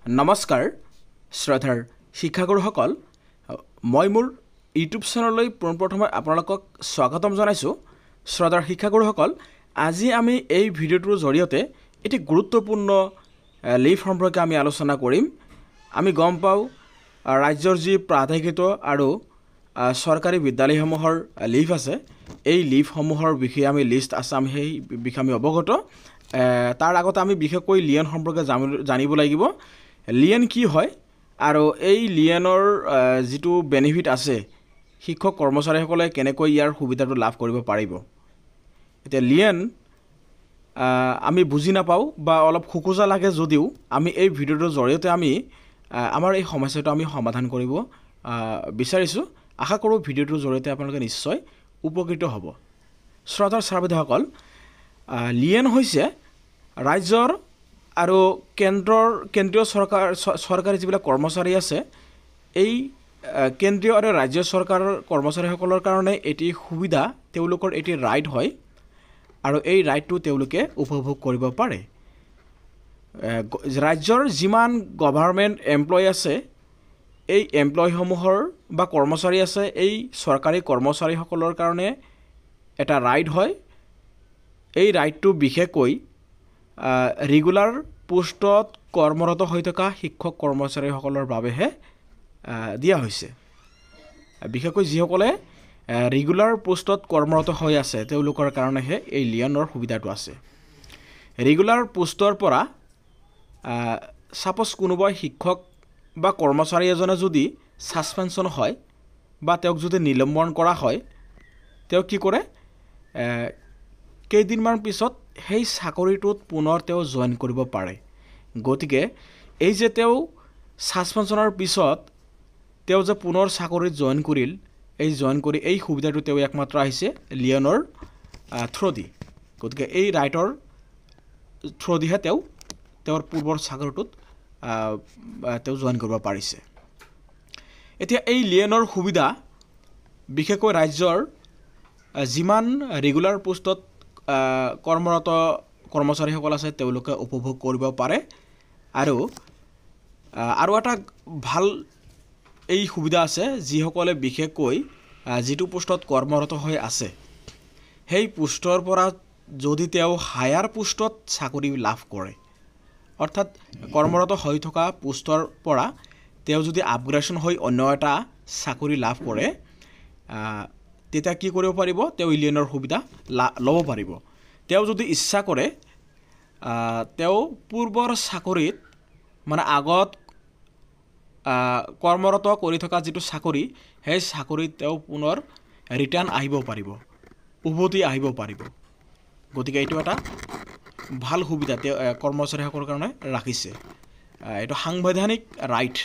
নমস্কাৰ শ্ৰদ্ধাৰ শিক্ষাগুৰুসকল মই মোৰ ইউটিউব চেনেললৈ পোনপ্ৰথমে আপোনালোকক স্বাগতম জনাইছোঁ শ্ৰদ্ধাৰ শিক্ষাগুৰুসকল আজি আমি এই ভিডিঅ'টোৰ জৰিয়তে এটি গুৰুত্বপূৰ্ণ লিভ সম্পৰ্কে আমি আলোচনা কৰিম আমি গম পাওঁ ৰাজ্যৰ যি প্ৰাধিকৃত আৰু চৰকাৰী বিদ্যালয়সমূহৰ লিভ আছে এই লিভসমূহৰ বিষয়ে আমি লিষ্ট আছে আমি সেই বিষয়ে আমি অৱগত তাৰ আগতে আমি বিশেষকৈ লিয়ন সম্পৰ্কে জানিব লাগিব লিয়ন কি হয় আৰু এই লিয়নৰ যেটো বেনিফিট আছে শিক্ষক কৰ্মচাৰীসকলে কেনেকৈ ইয়াৰ সুবিধাটো লাভ কৰিব পাৰিব এতিয়া লিয়ন আমি বুজি নাপাওঁ বা অলপ খুকুজা লাগে যদিও আমি এই ভিডিঅ'টোৰ জৰিয়তে আমি আমাৰ এই সমস্যাটো আমি সমাধান কৰিব বিচাৰিছোঁ আশা কৰোঁ ভিডিঅ'টোৰ জৰিয়তে আপোনালোকে নিশ্চয় উপকৃত হ'ব শ্ৰদ্ধাৰ ছাত্ৰছাত্ৰীসকল লিয়ন হৈছে ৰাজ্যৰ আৰু কেন্দ্ৰীয় চৰকাৰী যিবিলাক কৰ্মচাৰী আছে এই কেন্দ্ৰীয় আৰু ৰাজ্য চৰকাৰৰ কৰ্মচাৰীসকলৰ কাৰণে এটি সুবিধা তেওঁলোকৰ এটি ৰাইট হয় আৰু এই ৰাইটটো তেওঁলোকে উপভোগ কৰিব পাৰে ৰাজ্যৰ যিমান গভৰ্ণমেণ্ট এমপ্লয় আছে এই এমপ্লয়সমূহৰ বা কৰ্মচাৰী আছে এই চৰকাৰী কৰ্মচাৰীসকলৰ কাৰণে এটা ৰাইট হয় এই ৰাইটটো বিশেষকৈ ৰেগুলাৰ পোষ্টত কৰ্মৰত হৈ থকা শিক্ষক কৰ্মচাৰীসকলৰ বাবেহে দিয়া হৈছে বিশেষকৈ যিসকলে ৰেগুলাৰ পোষ্টত কৰ্মৰত হৈ আছে তেওঁলোকৰ কাৰণেহে এই লিয়নৰ সুবিধাটো আছে ৰেগুলাৰ পোষ্টৰ পৰা সাপোজ কোনোবা শিক্ষক বা কৰ্মচাৰী এজনে যদি সাসপেনশন হয় বা তেওঁক যদি নিলম্বন কৰা হয় তেওঁ কি কৰে কেইদিনমান পিছত সেই চাকৰিটোত পুনৰ তেওঁ জয়েন কৰিব পাৰে গতিকে এই যে তেওঁ সাসপেনশনৰ পিছত তেওঁ যে পুনৰ চাকৰিত জয়েন কৰিল এই জয়েন কৰি এই সুবিধাটো তেওঁ একমাত্ৰ আহিছে লিয়নৰ থ্ৰদি গতিকে এই ৰাইটৰ থ্ৰদিহে তেওঁৰ পূৰ্বৰ চাকৰিটোত তেওঁ জয়েন কৰিব পাৰিছে এতিয়া এই লিয়নৰ সুবিধা বিশেষকৈ ৰাজ্যৰ যিমান ৰেগুলাৰ পোষ্টত কৰ্মৰত কৰ্মচাৰীসকল আছে তেওঁলোকে উপভোগ কৰিব পাৰে আৰু এটা ভাল এই সুবিধা আছে যিসকলে বিশেষকৈ যেটো পোষ্টত কৰ্মৰত হৈ আছে সেই পোষ্টৰ পৰা যদি তেওঁ হায়াৰ পোষ্টত চাকৰি লাভ কৰে অৰ্থাৎ কৰ্মৰত হৈ থকা পোষ্টৰ পৰা তেওঁ যদি আপগ্ৰেডেশন হৈ অন্য এটা চাকৰি লাভ কৰে তেতিয়া কি কৰিব পাৰিব তেওঁ লিয়নৰ সুবিধা ল'ব পাৰিব তেওঁ যদি ইচ্ছা কৰে তেওঁ পূৰ্বৰ চাকৰিত মানে আগত কৰ্মৰত কৰি থকা যেটো চাকৰি সেই চাকৰিত তেওঁ পুনৰ ৰিটাৰ্ণ আহিব পাৰিব উভতি আহিব পাৰিব গতিকে এইটো এটা ভাল সুবিধা তেওঁ কৰ্মচাৰীসকলৰ কাৰণে ৰাখিছে এইটো সাংবিধানিক ৰাইট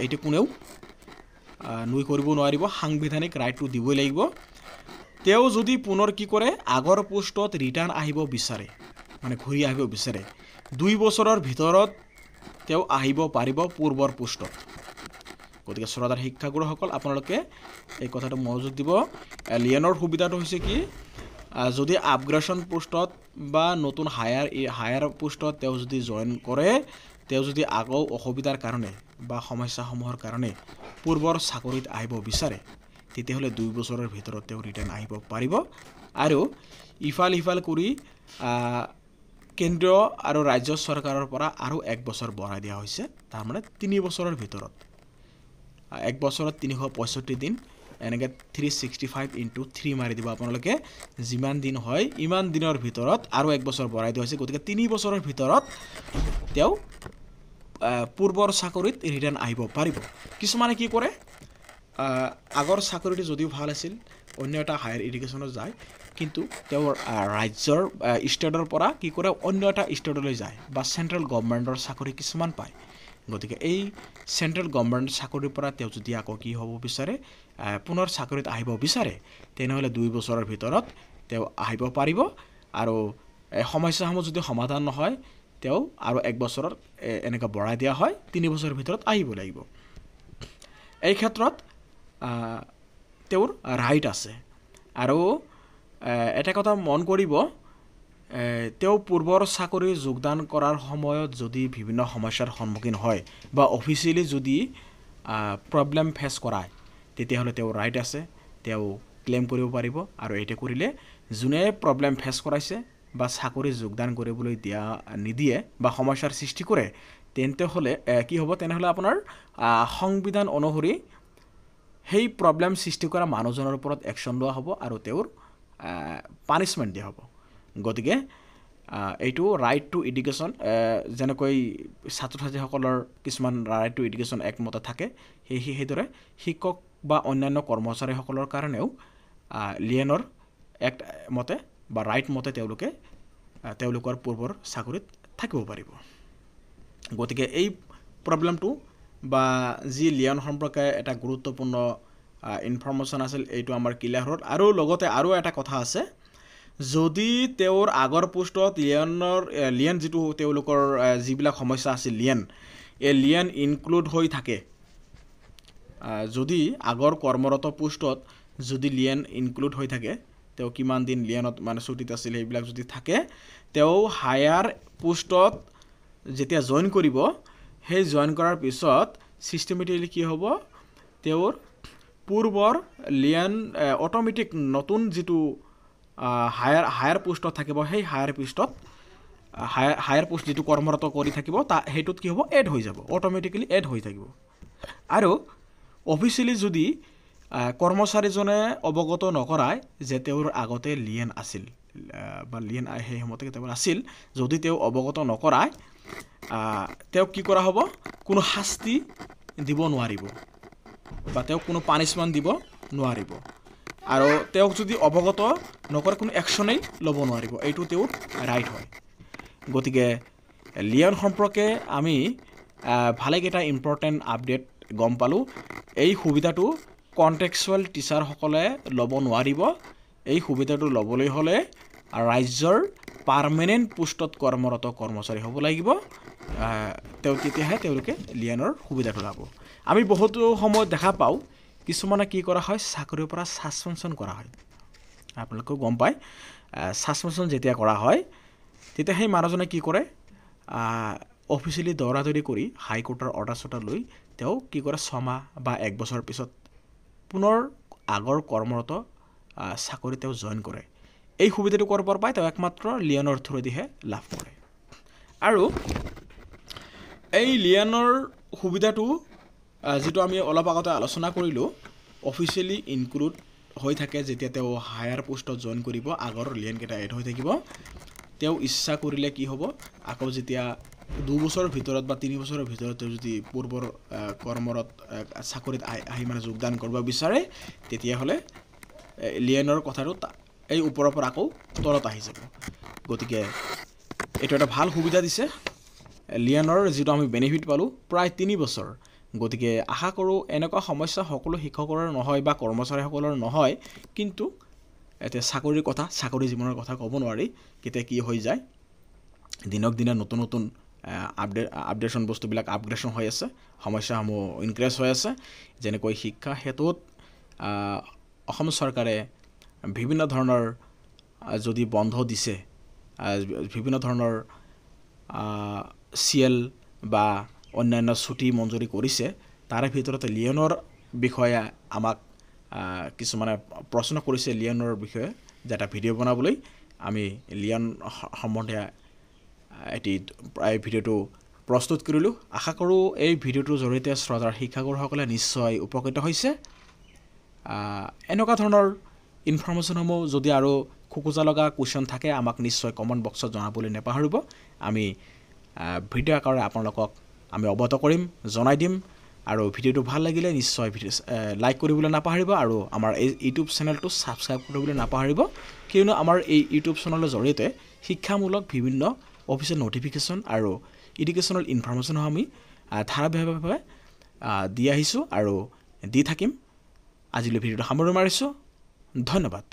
এইটো কোনেও নুই কৰিব নোৱাৰিব সাংবিধানিক ৰাইটটো দিবই লাগিব তেওঁ যদি পুনৰ কি কৰে আগৰ পোষ্টত ৰিটাৰ্ণ আহিব বিচাৰে মানে ঘূৰি আহিব বিচাৰে 2 বছৰৰ ভিতৰত তেওঁ আহিব পাৰিব পূৰ্বৰ পোষ্টত গতিকে শ্ৰদ্ধাৰ শিক্ষাগুৰুসকল আপোনালোকে এই কথাটো মনোযোগ দিব লিয়নৰ সুবিধাটো হৈছে কি যদি আপগ্ৰেডেশন পোষ্টত বা নতুন হায়াৰ পোষ্টত তেওঁ যদি জয়েন কৰে তেওঁ যদি আগৰ অসুবিধাৰ কাৰণে বা সমস্যাসমূহৰ কাৰণে পূৰ্বৰ চাকৰিত আহিব বিচাৰে তেতিয়াহ'লে 2 বছৰৰ ভিতৰত তেওঁ ৰিটাৰ্ণ আহিব পাৰিব আৰু ইফাল কৰি কেন্দ্ৰীয় আৰু ৰাজ্য চৰকাৰৰ পৰা আৰু 1 বছৰ বঢ়াই দিয়া হৈছে তাৰ মানে 3 বছৰৰ ভিতৰত 1 বছৰত 365 দিন এনেকৈ 365 × 3 মাৰি দিব আপোনালোকে যিমান দিন হয় ইমান দিনৰ ভিতৰত আৰু 1 বছৰ বঢ়াই দিয়া হৈছে গতিকে 3 বছৰৰ ভিতৰত তেওঁ পূৰ্বৰ চাকৰিত ৰিটাৰ্ণ আহিব পাৰিব কিছুমানে কি কৰে আগৰ চাকৰিটো যদিও ভাল আছিল অন্য এটা হায়াৰ এডুকেশ্যনত যায় কিন্তু তেওঁৰ ৰাজ্যৰ ষ্টেটৰ পৰা কি কৰে অন্য এটা ষ্টেটলৈ যায় বা চেন্ট্ৰেল গভৰ্ণমেণ্টৰ চাকৰি কিছুমান পায় গতিকে এই চেন্ট্ৰেল গভৰ্ণমেণ্ট চাকৰিৰ পৰা তেওঁ যদি আকৌ কি হ'ব বিচাৰে পুনৰ চাকৰিত আহিব বিচাৰে তেনেহ'লে 2 বছৰৰ ভিতৰত তেওঁ আহিব পাৰিব আৰু সমস্যাসমূহ যদি সমাধান নহয় তেওঁ আৰু 1 বছৰৰ এনেকৈ বঢ়াই দিয়া হয় 3 বছৰৰ ভিতৰত আহিব লাগিব এই ক্ষেত্ৰত তেওঁৰ ৰাইট আছে আৰু এটা কথা মন কৰিব তেওঁ পূৰ্বৰ চাকৰি যোগদান কৰাৰ সময়ত যদি বিভিন্ন সমস্যাৰ সন্মুখীন হয় বা অফিচিয়েলি যদি প্ৰব্লেম ফেচ কৰায় তেতিয়াহ'লে তেওঁ ৰাইট আছে, তেওঁ ক্লেইম কৰিব পাৰিব। আৰু এইটো কৰিলে যোনে প্ৰব্লেম ফেচ কৰাইছে বা চাকৰি যোগদান কৰিবলৈ নিদিয়ে বা সমস্যাৰ সৃষ্টি কৰে তেন্তে হ'লে কি হ'ব, তেনেহ'লে আপোনাৰ সংবিধান অনুসৰি সেই প্ৰব্লেম সৃষ্টি কৰা মানুহজনৰ ওপৰত একশ্যন লোৱা হ'ব আৰু তেওঁৰ পানিছমেণ্ট দিয়া হ'ব। গতিকে এইটো ৰাইট টু এডুকেশ্যন, যেনেকৈ ছাত্ৰ ছাত্ৰীসকলৰ কিছুমান ৰাইট টু এডুকেশ্যন একমতে থাকে, সেইদৰে শিক্ষক বা অন্যান্য কৰ্মচাৰীসকলৰ কাৰণেও লিয়েনৰ এক্ট মতে বা ৰাইট মতে তেওঁলোকৰ পূৰ্বৰ চাকৰিত থাকিব পাৰিব। গতিকে এই প্ৰব্লেমটো বা যি লিয়ন সম্পৰ্কে এটা গুৰুত্বপূৰ্ণ ইনফৰ্মেশ্যন আছিল এইটো আমাৰ ক্লিয়াৰ হ'ল। আৰু লগতে আৰু এটা কথা আছে, যদি তেওঁৰ আগৰ পোষ্টত লিয়ন যিটো তেওঁলোকৰ যিবিলাক সমস্যা আছিল লিয়ন ইনক্লুড হৈ থাকে, যদি আগৰ কৰ্মৰত পোষ্টত যদি লিয়ন ইনক্লুড হৈ থাকে, তেওঁ কিমান দিন লিয়নত মানে ছুটিত আছিল সেইবিলাক যদি থাকে, তেওঁ হায়াৰ পোষ্টত যেতিয়া জইন কৰিব, সেই জইন কৰাৰ পিছত ছিষ্টেমেটিকলি কি হ'ব, তেওঁৰ পূৰ্বৰ লিয়ন অট'মেটিক নতুন যিটো হায়াৰ পোষ্টত থাকিব, সেই হায়াৰ পোষ্ট যিটো কৰ্মৰত কৰি থাকিব সেইটোত কি হ'ব, এড হৈ যাব, অট'মেটিকেলি এড হৈ থাকিব। আৰু অফিচিয়েলি যদি কৰ্মচাৰীজনে অৱগত নকৰায় যে তেওঁৰ আগতে লিয়ন আছিল বা লিয়ন সেই সময়তে তেওঁৰ আছিল, যদি তেওঁ অৱগত নকৰায় তেওঁক কি কৰা হ'ব, কোনো শাস্তি দিব নোৱাৰিব বা তেওঁক কোনো পানিছমেণ্ট দিব নোৱাৰিব। আৰু তেওঁক যদি অৱগত নকৰে কোনো একশ্যনেই ল'ব নোৱাৰিব, এইটো তেওঁৰ ৰাইট হয়। গতিকে লিয়ন সম্পৰ্কে আমি ভালেকেইটা ইম্পৰ্টেণ্ট আপডেট গম পালোঁ। এই সুবিধাটো কণ্টেক্সুৱেল টিচাৰসকলে ল'ব নোৱাৰিব। এই সুবিধাটো ল'বলৈ হ'লে ৰাজ্যৰ পাৰ্মানেণ্ট পোষ্টত কৰ্মৰত কৰ্মচাৰী হ'ব লাগিব, তেতিয়াহে তেওঁলোকে লিয়নৰ সুবিধাটো ল'ব। আমি বহুতো সময়ত দেখা পাওঁ কিছুমানে কি কৰা হয়, চাকৰিৰ পৰা ছাছপেনশ্যন কৰা হয়। আপোনালোকেও গম পায়, ছাছপেনশ্যন যেতিয়া কৰা হয় তেতিয়া সেই মানুহজনে কি কৰে, অফিচিয়েলি দৌৰা-দৌৰি কৰি হাইকোৰ্টৰ অৰ্ডাৰ লৈ তেওঁ কি কৰে, 6 মাহ বা 1 বছৰ পিছত পুনৰ আগৰ কৰ্মৰত চাকৰি তেওঁ জইন কৰে। এই সুবিধাটো ক'ৰ পৰা পায়, তেওঁ একমাত্ৰ লিয়নৰ থ্ৰুদিহে লাভ কৰে। আৰু এই লিয়নৰ সুবিধাটো যিটো আমি অলপ আগতে আলোচনা কৰিলোঁ, অফিচিয়েলি ইনক্লুড হৈ থাকে যেতিয়া তেওঁ হায়াৰ পোষ্টত জইন কৰিব, আগৰ লিয়নকেইটা এড হৈ থাকিব। তেওঁ ইচ্ছা কৰিলে কি হ'ব, আকৌ যেতিয়া 2 বছৰৰ ভিতৰত বা 3 বছৰৰ ভিতৰত তেওঁ যদি পূৰ্বৰ কৰ্মৰত চাকৰিত আহি মানে যোগদান কৰিব বিচাৰে, তেতিয়াহ'লে লিয়নৰ কথাটো এই ওপৰৰ পৰা আকৌ তলত আহি যাব। গতিকে এইটো এটা ভাল সুবিধা দিছে লিয়নৰ, যিটো আমি বেনিফিট পালোঁ প্ৰায় 3 বছৰ। গতিকে আশা কৰোঁ এনেকুৱা সমস্যা সকলো শিক্ষকৰ নহয় বা কৰ্মচাৰীসকলৰ নহয়, কিন্তু এতিয়া চাকৰিৰ কথা, চাকৰি জীৱনৰ কথা ক'ব নোৱাৰি, কেতিয়া কি হৈ যায়। দিনক দিনে নতুন নতুন আপডেশ্যন বস্তুবিলাক আপগ্ৰেডেশ্যন হৈ আছে, সমস্যাসমূহ ইনক্ৰিজ হৈ আছে। যেনেকৈ শিক্ষা ক্ষেত্ৰত অসম চৰকাৰে বিভিন্ন ধৰণৰ যদি বন্ধ দিছে, বিভিন্ন ধৰণৰ CL বা অন্যান্য ছুটি মঞ্জুৰি কৰিছে, তাৰে ভিতৰতে লিয়নৰ বিষয়ে আমাক কিছুমানে প্ৰশ্ন কৰিছে। লিয়নৰ বিষয়ে যে এটা ভিডিঅ' বনাবলৈ আমি লিয়ন সম্বন্ধে এই ভিডিঅ'টো প্ৰস্তুত কৰিলোঁ। আশা কৰোঁ এই ভিডিঅ'টোৰ জৰিয়তে শ্ৰদ্ধাৰ শিক্ষাগুৰুসকলে নিশ্চয় উপকৃত হৈছে। এনেকুৱা ধৰণৰ ইনফৰ্মেশ্যনসমূহ যদি আৰু খোকোজা লগা কুৱেশ্যন থাকে আমাক নিশ্চয় কমেণ্ট বক্সত জনাবলৈ নাপাহৰিব। আমি ভিডিঅ' আকাৰে আপোনালোকক আমি অৱগত কৰিম, জনাই দিম। আৰু ভিডিঅ'টো ভাল লাগিলে নিশ্চয় লাইক কৰিবলৈ নাপাহৰিব আৰু আমাৰ এই ইউটিউব চেনেলটো ছাবস্ক্ৰাইব কৰিবলৈ নাপাহৰিব, কিয়নো আমাৰ এই ইউটিউব চেনেলৰ জৰিয়তে শিক্ষামূলক বিভিন্ন অফিচিয়েল ন'টিফিকেশ্যন আৰু এডুকেশ্যনেল ইনফৰ্মেশ্যন আমি ধাৰাবাহিকভাৱে দি আহিছোঁ আৰু দি থাকিম। আজিলৈ ভিডিঅ'টো সামৰণি মাৰিছোঁ। ধন্যবাদ।